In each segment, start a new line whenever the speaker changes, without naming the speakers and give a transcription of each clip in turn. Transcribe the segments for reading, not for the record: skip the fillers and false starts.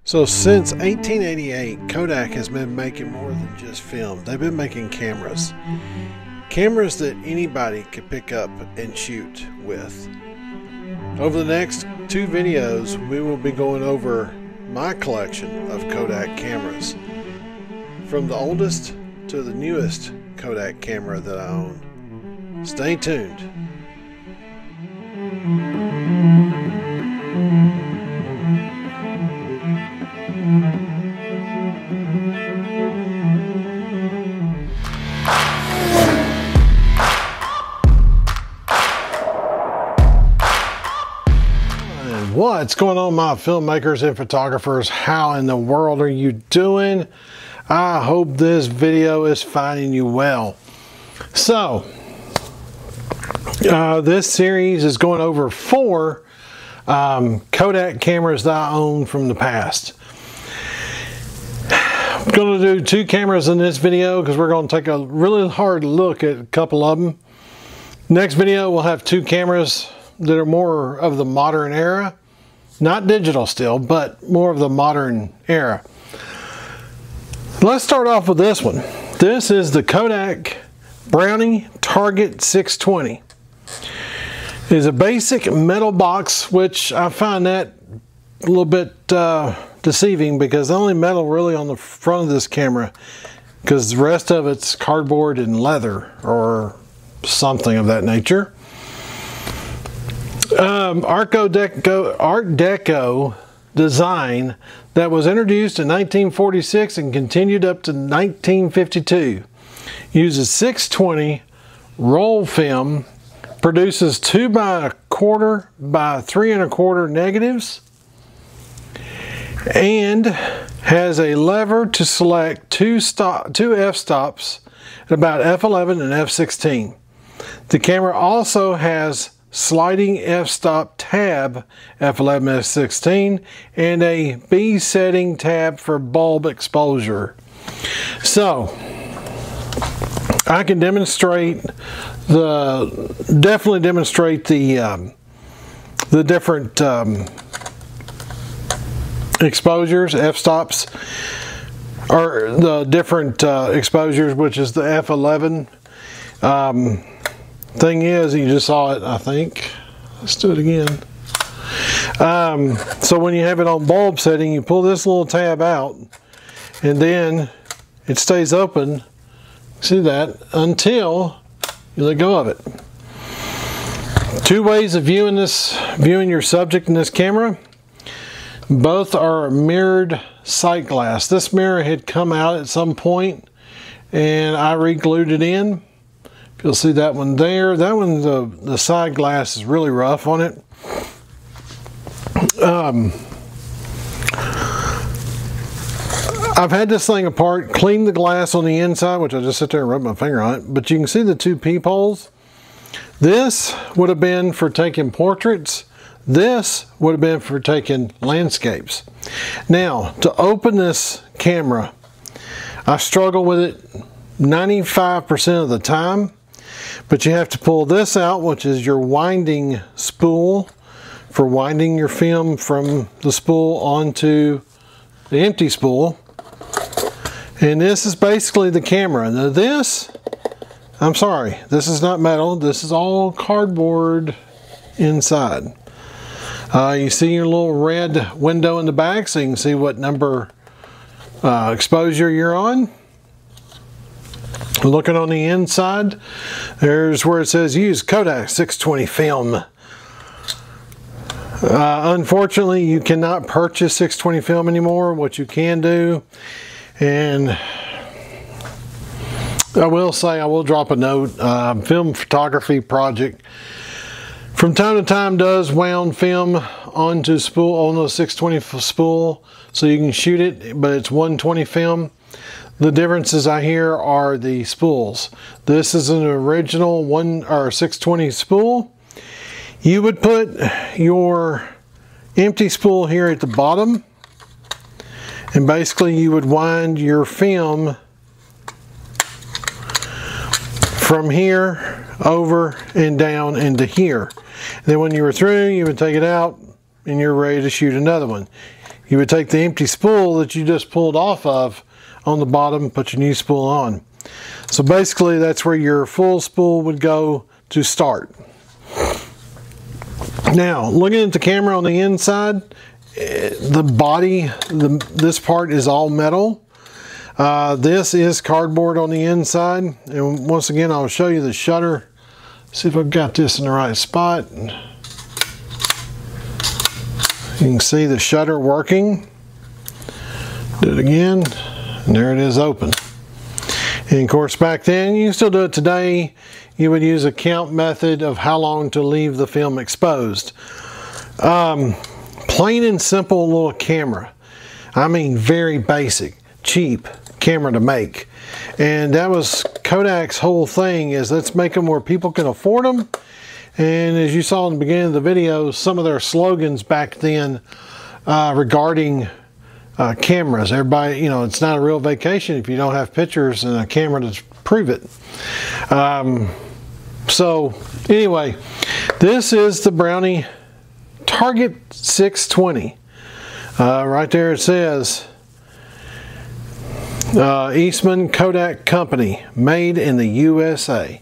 So since 1888, Kodak has been making more than just film. They've been making cameras. Cameras that anybody could pick up and shoot with. Over the next two videos, we will be going over my collection of Kodak cameras. From the oldest to the newest Kodak camera that I own. Stay tuned. What's going on, my filmmakers and photographers? How in the world are you doing? I hope this video is finding you well. So, this series is going over four Kodak cameras that I own from the past. I'm going to do two cameras in this video because we're going to take a really hard look at a couple of them. Next video we'll have two cameras that are more of the modern era. Not digital still, but more of the modern era. Let's start off with this one. This is the Kodak Brownie Target 620. It is a basic metal box, which I find that a little bit deceiving because the only metal really on the front of this camera, because the rest of it's cardboard and leather or something of that nature. Art Deco design that was introduced in 1946 and continued up to 1952. Uses 620 roll film, produces 2 by 1/4 by 3 1/4 negatives, and has a lever to select two f-stops at about f11 and f16. The camera also has sliding f-stop tab, f11, f16, and a B setting tab for bulb exposure. So I can definitely demonstrate the different exposures, f-stops, or the different exposures, which is the f11. Thing is, you just saw it, I think. Let's do it again. So when you have it on bulb setting, you pull this little tab out and then it stays open, see that, until you let go of it. Two ways of viewing your subject in this camera. Both are mirrored sight glass. This mirror had come out at some point and I re-glued it in. You'll see that one there. That one, the side glass is really rough on it. I've had this thing apart, cleaned the glass on the inside, which I just sit there and rub my finger on it, but you can see the two peepholes. This would have been for taking portraits. This would have been for taking landscapes. Now, to open this camera, I struggle with it 95% of the time. But you have to pull this out, which is your winding spool for winding your film from the spool onto the empty spool. And this is basically the camera. Now this, I'm sorry, this is not metal. This is all cardboard inside. You see your little red window in the back so you can see what number exposure you're on. Looking on the inside, there's where it says use Kodak 620 film. Unfortunately, you cannot purchase 620 film anymore. What you can do, and I will say, I will drop a note, film photography project from time to time does wound film onto spool, on the 620 spool, so you can shoot it, but it's 120 film. The differences I hear are the spools. This is an original 620 spool. You would put your empty spool here at the bottom, and basically you would wind your film from here over and down into here. And then when you were through, you would take it out and you're ready to shoot another one. you would take the empty spool that you just pulled off of on the bottom, put your new spool on. So basically that's where your full spool would go to start. Now, looking at the camera on the inside, the body, this part is all metal. This is cardboard on the inside. And once again, I'll show you the shutter. See if I've got this in the right spot. You can see the shutter working. Do it again, and there it is open. And of course back then, you can still do it today, you would use a count method of how long to leave the film exposed. Plain and simple little camera. I mean very basic, cheap camera to make. And that was Kodak's whole thing, is let's make them where people can afford them. And as you saw in the beginning of the video, some of their slogans back then regarding cameras. Everybody, you know, it's not a real vacation if you don't have pictures and a camera to prove it. So anyway, this is the Brownie Target 620. Right there it says Eastman Kodak Company, made in the USA.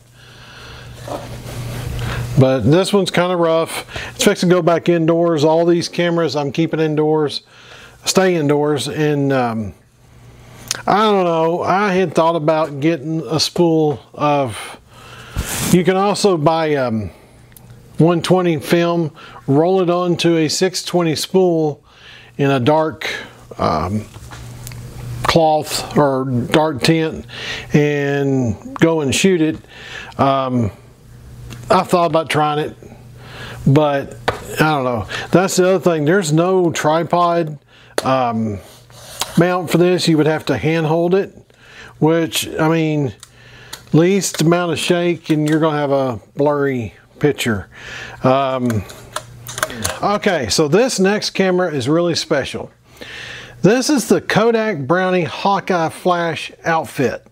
But this one's kind of rough. It's fixing to go back indoors. All these cameras I'm keeping indoors, stay indoors. And I don't know, I had thought about getting a spool of, you can also buy 120 film, roll it onto a 620 spool in a dark cloth or dark tint and go and shoot it. I thought about trying it, but I don't know. That's the other thing. There's no tripod mount for this. You would have to hand hold it, which, I mean, least amount of shake and you're gonna have a blurry picture. Okay, so this next camera is really special. This is the Kodak Brownie Hawkeye Flash outfit.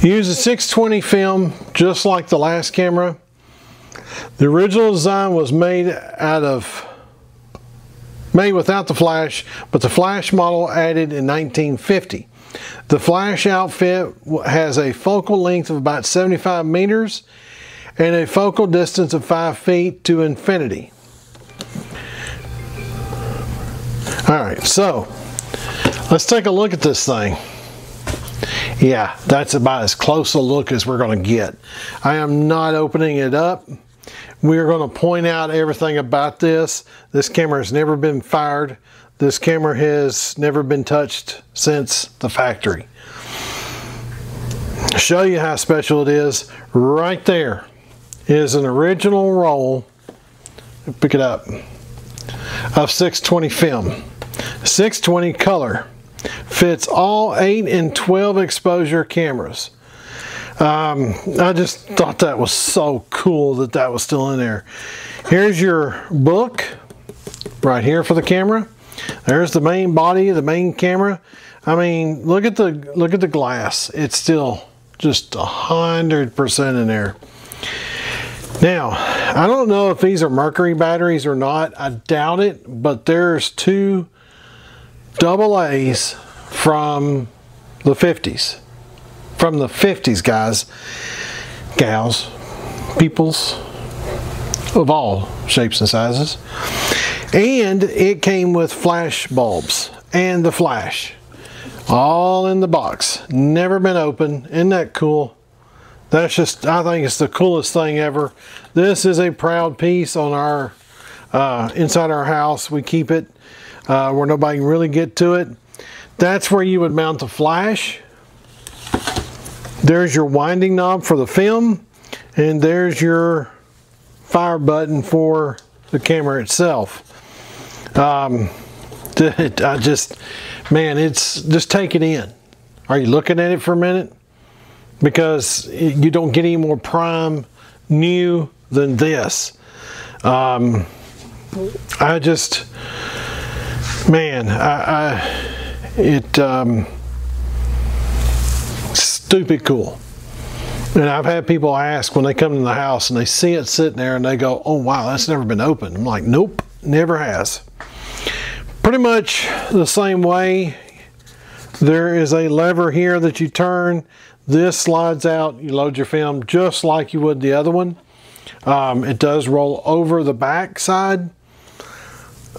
Use a 620 film just like the last camera. The original design was made without the flash, but the flash model added in 1950. The flash outfit has a focal length of about 75 meters and a focal distance of 5 feet to infinity. Alright, so let's take a look at this thing. Yeah, that's about as close a look as we're going to get. I am not opening it up. We're going to point out everything about this. This camera has never been fired. This camera has never been touched since the factory. Show you how special it is. Right there is an original roll, pick it up, of 620 film. 620 color. Fits all 8 and 12 exposure cameras. I just thought that was so cool that that was still in there. Here's your book right here for the camera. There's the main body, the main camera. I mean, look at the glass. It's still just 100% in there. Now, I don't know if these are mercury batteries or not. I doubt it, but there's 2 AA's from the 50s. From the 50s, guys, gals, peoples of all shapes and sizes. And it came with flash bulbs and the flash. All in the box. Never been opened. Isn't that cool? That's just, I think it's the coolest thing ever. This is a proud piece on our, inside our house. We keep it where nobody can really get to it. That's where you would mount the flash. There's your winding knob for the film, and there's your fire button for the camera itself. Man, it's just take it in. Are you looking at it for a minute? Because you don't get any more prime new than this. Stupid cool. And I've had people ask when they come in the house and they see it sitting there and they go, oh wow, that's never been opened. I'm like, nope, never has. Pretty much the same way. There is a lever here that you turn. This slides out. You load your film just like you would the other one. It does roll over the back side.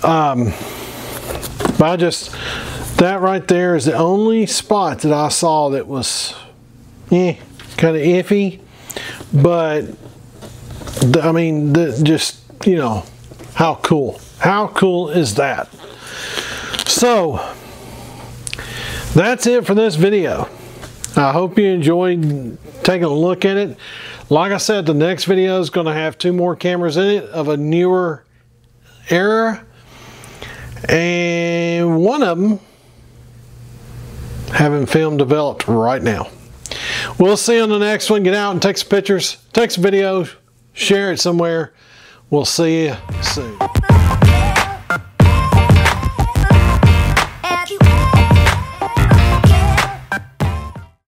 But that right there is the only spot that I saw that was kind of iffy. But I mean, just, you know, how cool. How cool is that? So that's it for this video. I hope you enjoyed taking a look at it. Like I said, the next video is going to have 2 more cameras in it of a newer era, and one of them having film developed right now. We'll see you on the next one. Get out and take some pictures, take some videos, share it somewhere. We'll see you soon.